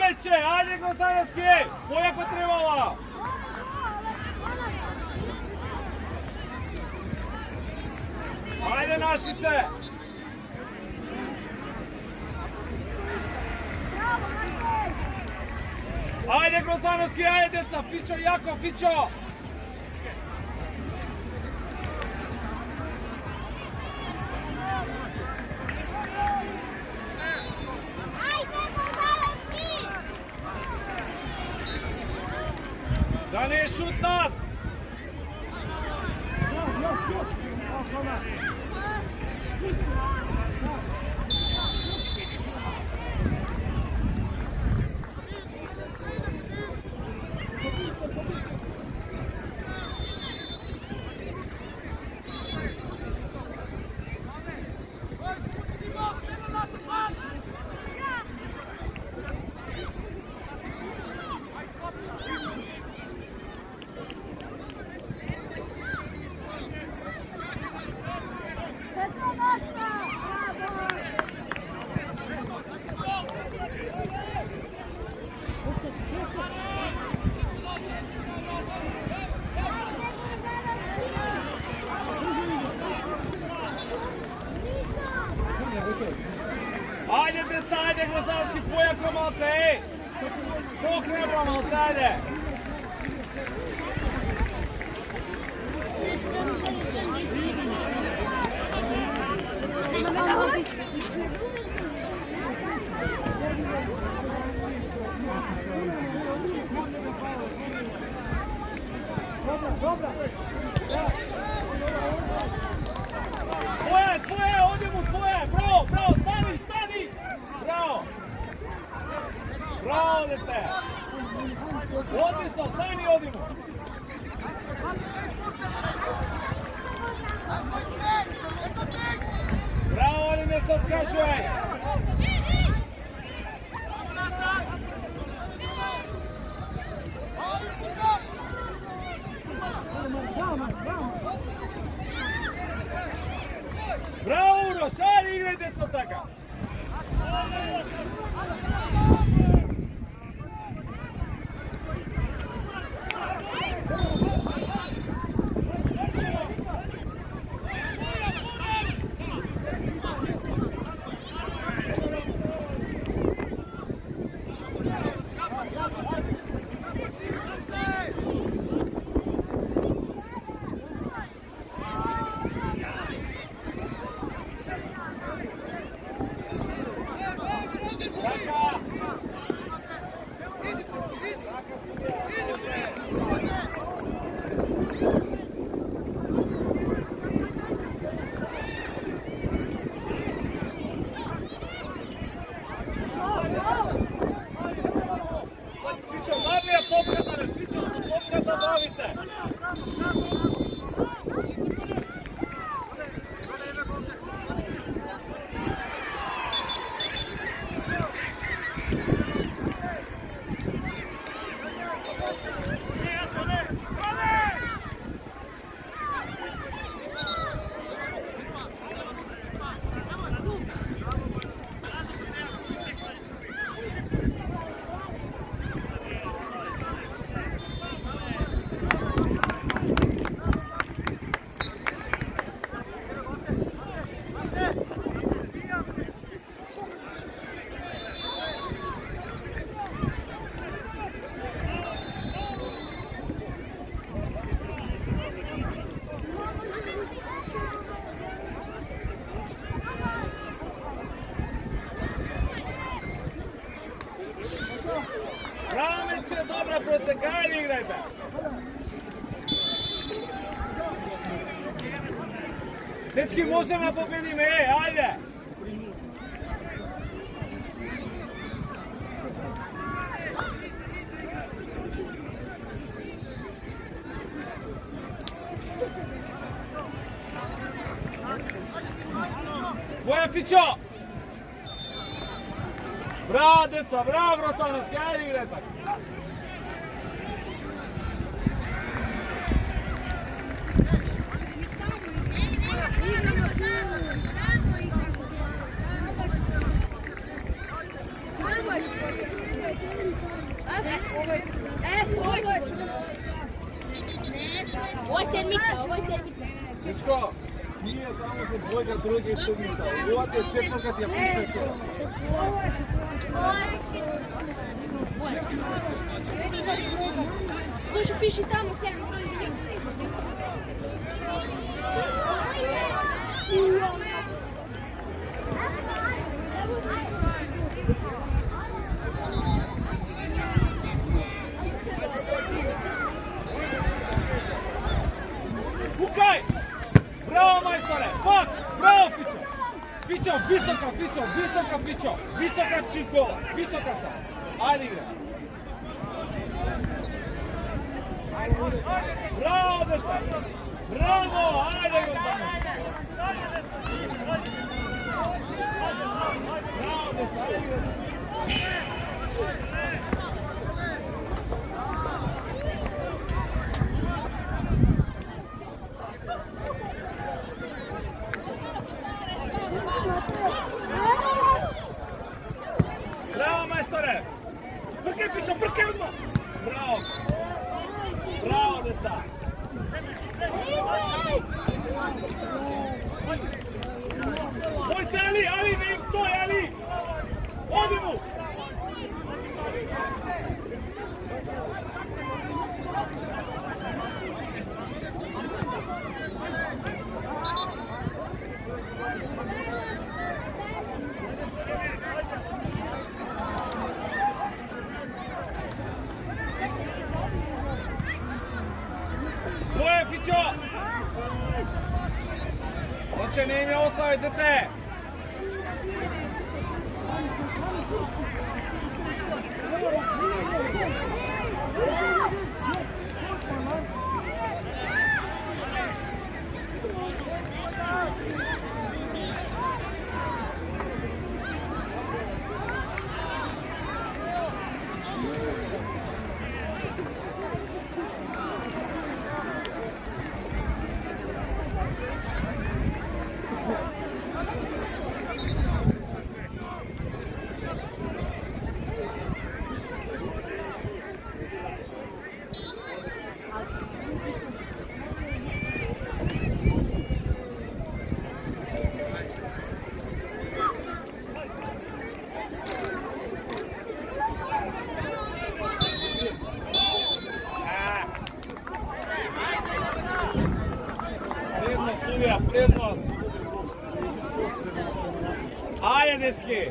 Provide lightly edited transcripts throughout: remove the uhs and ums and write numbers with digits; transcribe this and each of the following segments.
meće, ajde Grostanovski, Pojako trebala. Ajde naši se. Ajde Grostanovski, ajde djeca, Fićo, jako, Fićo. Da ne je šutnat! Ajde djeca, ajde Grozdavski, Pojako malce, ej! Pokrebra malce, ajde! Tvoje, odimo, tvoje! Bravo, bravo, stani, stani! Bravo! Bravo, dete! Odlično, stani, odimo! Bravo, ali ne se otkažuj! Bravo, Uroš, ajde igraj djeco taka! Bramić je dobra procekajni igrajte! Dečki, možemo pobedimo, ajde! Tvoje Fićo! Bravo, djeca, bravo, Grostanovski, ajde igraj tako. Tamo i kako. Nije, tamo su dvojka, trojka i sedmica. Ova ti je četvrka, ti je piše to. Može piši tamo, sjedi broj Bukaj! Bravo majstore! Fak! Bravo Fićo! Fićo, visoka Fićo! Visoka Fićo! Visoka čist gola! Visoka sam! Ajde igra! Bravo deta! Bravo! Ajde igra tamo! Bravo deta! Ajde igra! Bravo majstore! Brkaj Fićo, brkaj odmah! Bravo! Bravo deca! Boj se Ali, Ali ne im stoj, Ali! Odi mu! Tvoje Fićo! Oče, ne im je ostavite te! Suvija, prednost! Ajde, dečki!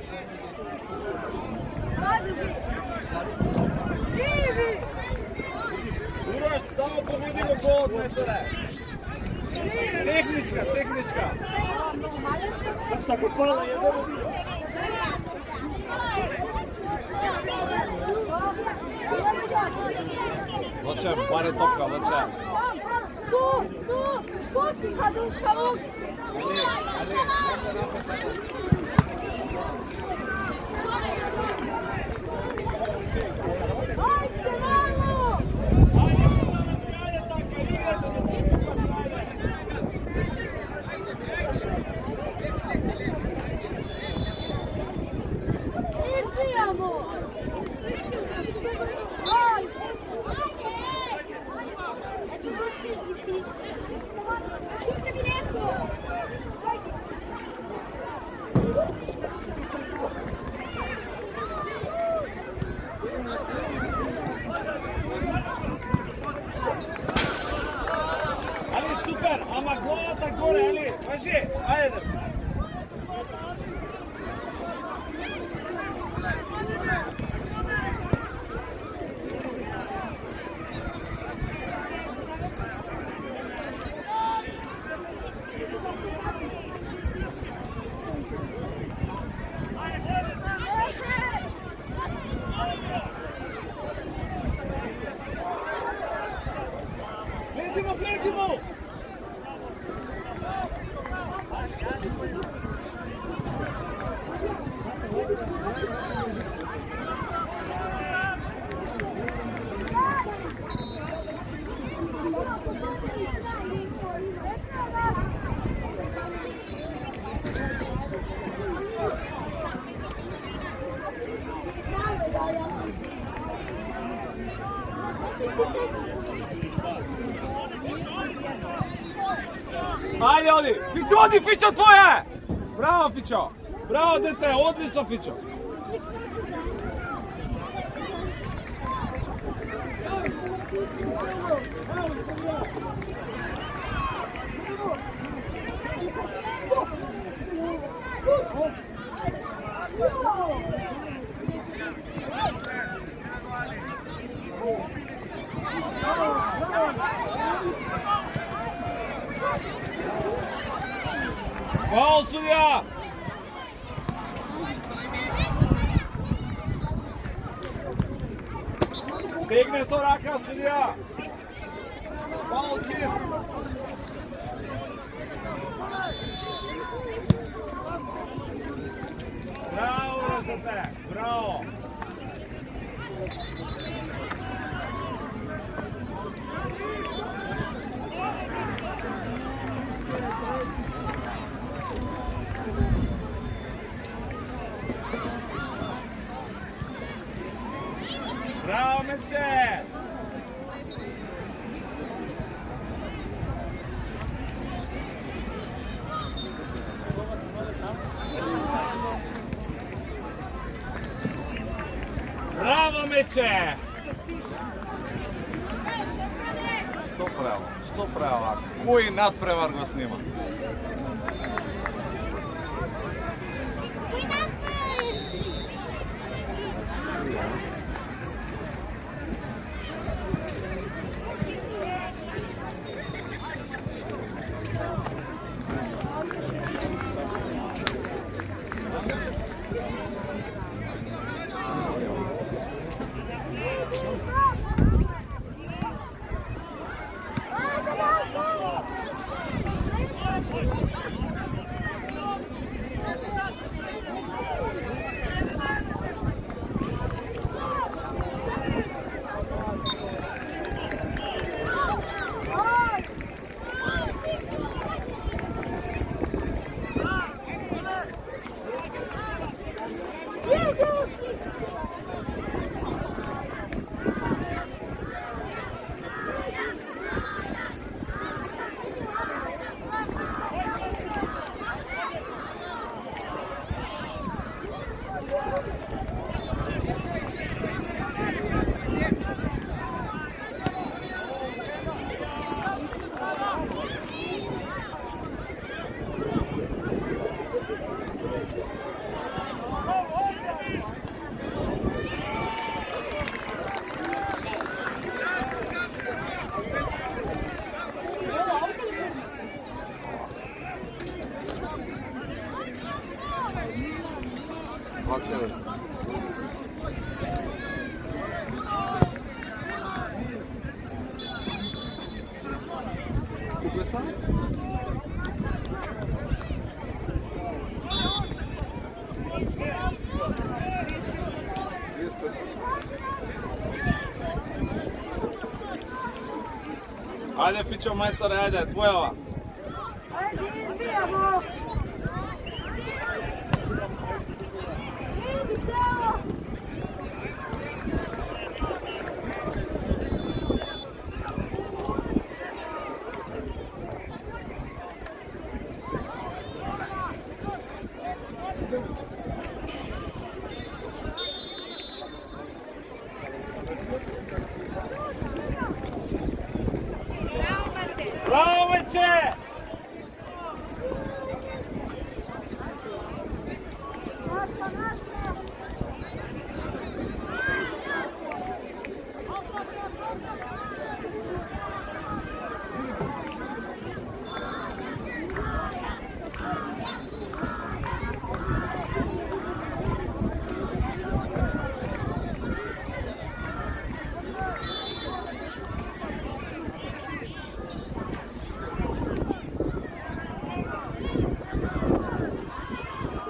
Uroš, samo pobudimo gol, majstore! Tehnička, tehnička! Tako pala je dobro! Loče, bare topka, loče! Tu! Spusti kad ustavu! Ali, loče napet! Ajde, malo! Ajde, ajde, tako, igrajte do tipa, ajde! Izbijamo! Tu se mi rekao! odi! Fićo, odi, Fićo, tvoje! Bravo, Fićo! Bravo, dete, odlično, Fićo! Faul, sudija! Tegne sa vraka, sudija! Faul čist! Bravo, Razete! Bravo! Bravo, Meče! Bravo, Meče! Što pravo? Koji nadprevar go snima? Ajde, Fićo, majstore, ajde, tvoja ova. Ajde, izbijamo! Bravo, Meče!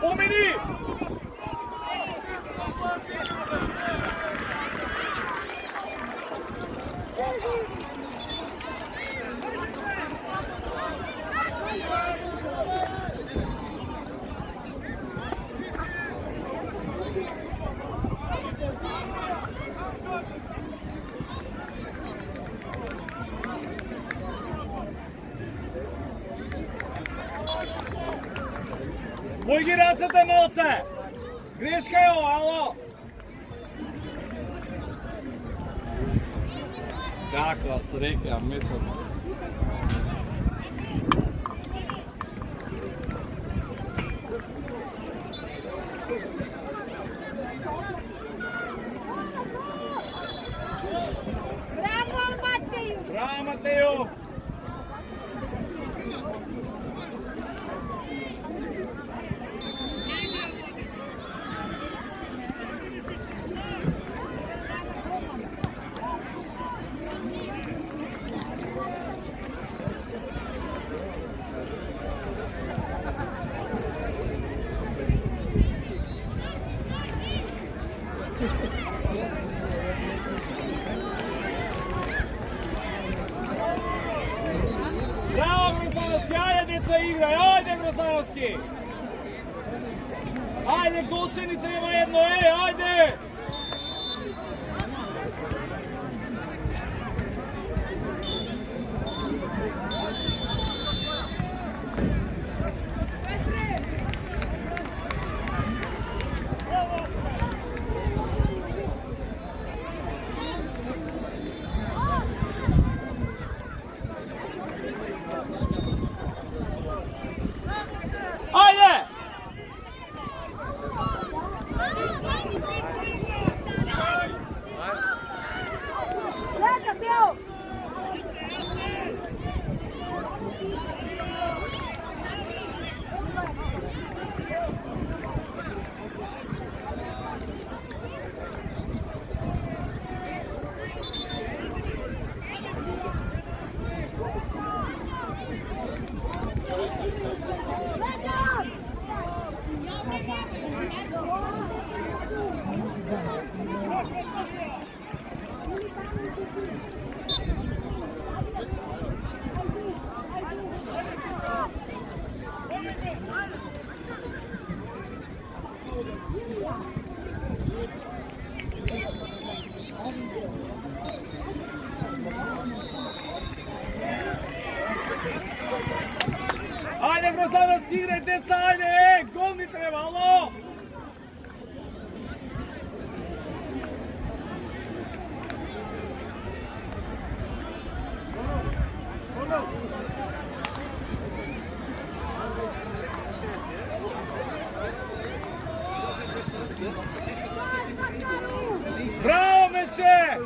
Pomini! Diži racete, malce! Greška je ovo, alo! Kakva sreka, mečarno. Bravo, Mateju! Bravo, Mateju! Bravo, Grozdanovski, ajde djeca igraj, ajde Grozdanovski! Ajde, golčani treba jedno, ajde! Ajde! Leka, Bio! Ajde, Grozdanovski, igraj, djeca, ajde, gol mi treba, alo! Bravo, meče!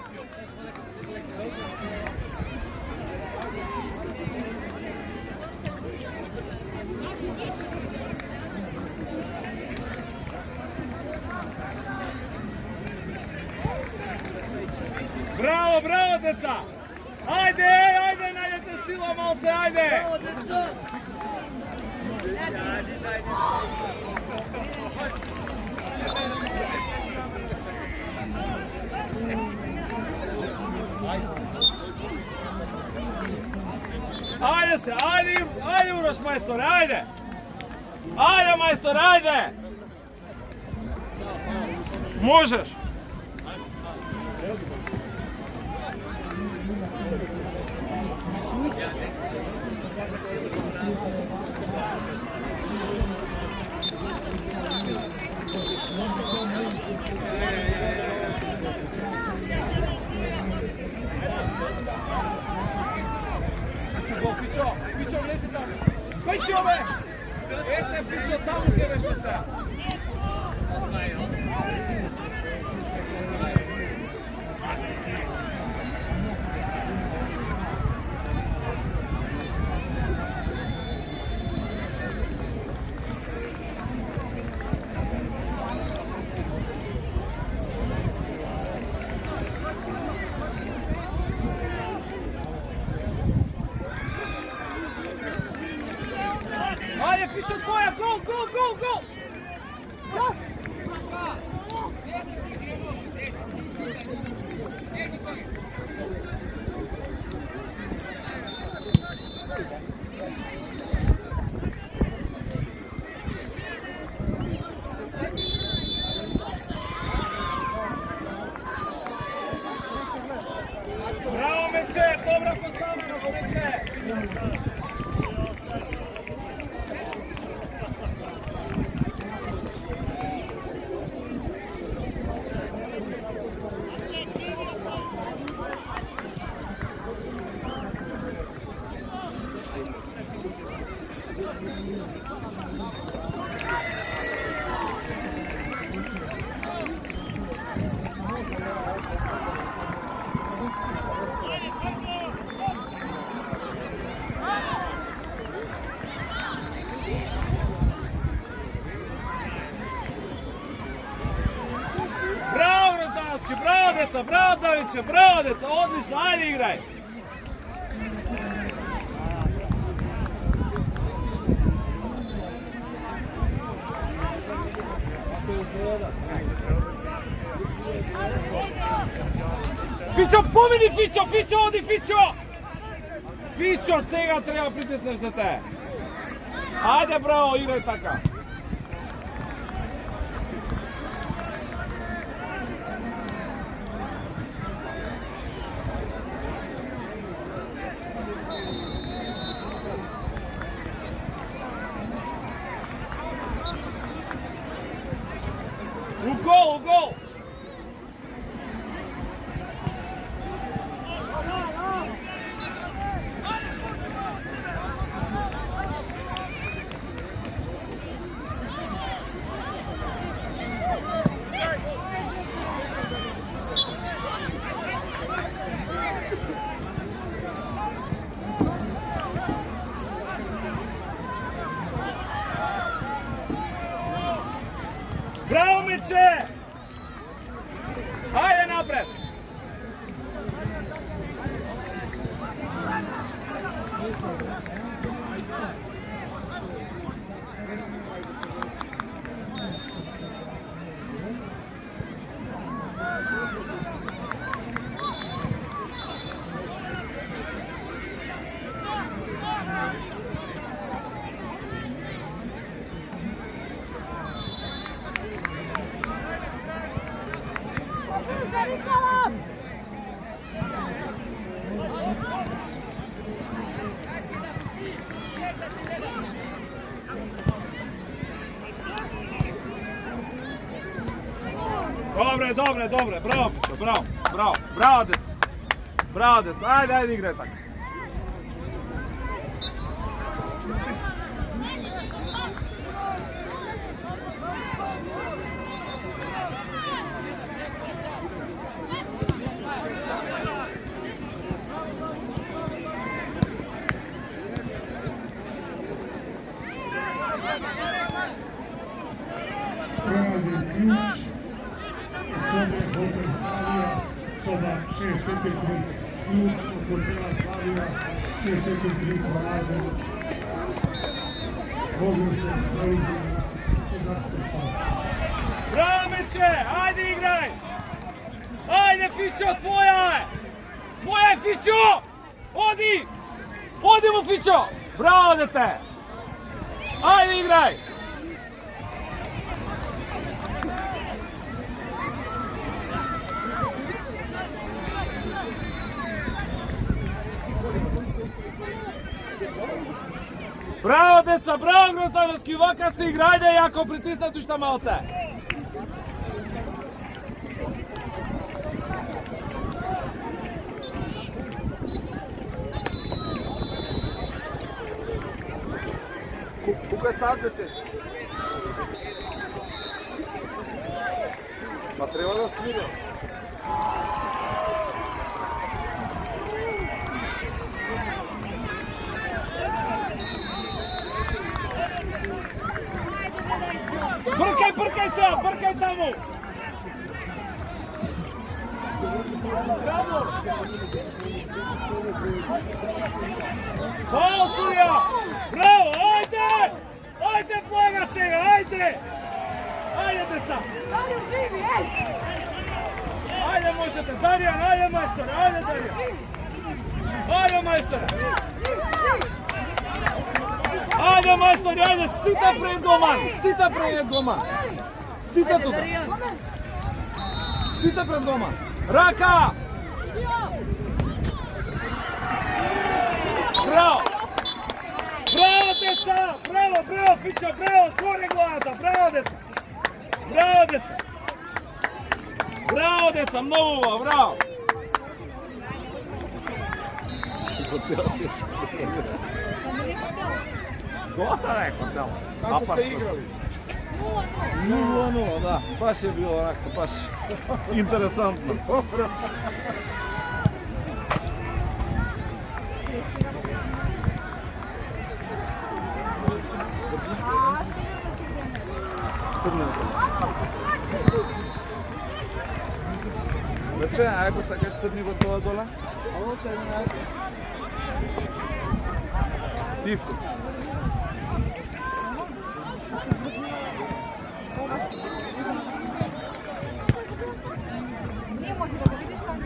Bravo, bravo, deca! Ajde, najdete sila, malce, ajde! Ajde se, ajde Uroš, majstore, ajde! Ajde, majstore, ajde! Možeš! Fićo, nesi tamo! Fićo, be! Ete, Fićo, tamo gdje veše se! Ajde, Fićo, tvoja, gol! bravo djeca, bravo Daviće, bravo djeca, odlično, ajde igraj. Fićo, pomeni Fićo, Fićo, odi Fićo! Fićo, сега treba pritisneš da te. Ajde, bravo, igraj така. U gol, u gol! Bravo Miće! Hajde napred! Dobre, bravo, bravo djeca, ajde igraj tako. Soba 6-4-3, ključ od hotela Slavija, 6-4-3 polaze, mogu se zauzeti i znate šta. Bravo Miće, ajde igraj! Ajde Fićo, tvoja je! Tvoja je Fićo! Odi! Odi mu Fićo! Bravo dete! Ajde igraj! Bravo deca, bravo Grozdanovski, ovaka se igra, ajde jako pritisnati šta malce. Kuka je sad dece? Pa treba da svira. Brkaj se, brkaj tamo! Bravo! Faul Surja! Bravo, ajde! Ajde, flaga сега, ajde! Ajde, deca! Ajde, možete, Darijan, ajde majstore, ajde Darijan! Ajde majstore! Ajde majstori, ajde, sita pred goman! Sita pred goman! Sita tuda! Sita pred goman! Raka! Bravo! Bravo deca! Bravo Fićo, bravo! Gore glada, bravo deca! Bravo deca! Bravo deca, mnogo, bravo! Dosta je hotel. Kako ste igrali? 0-0, da. Baš je bilo onako, baš interesantno. Veče, ajmo sad kaj strni gotovo dola? Tivko. Не може да го видиш там.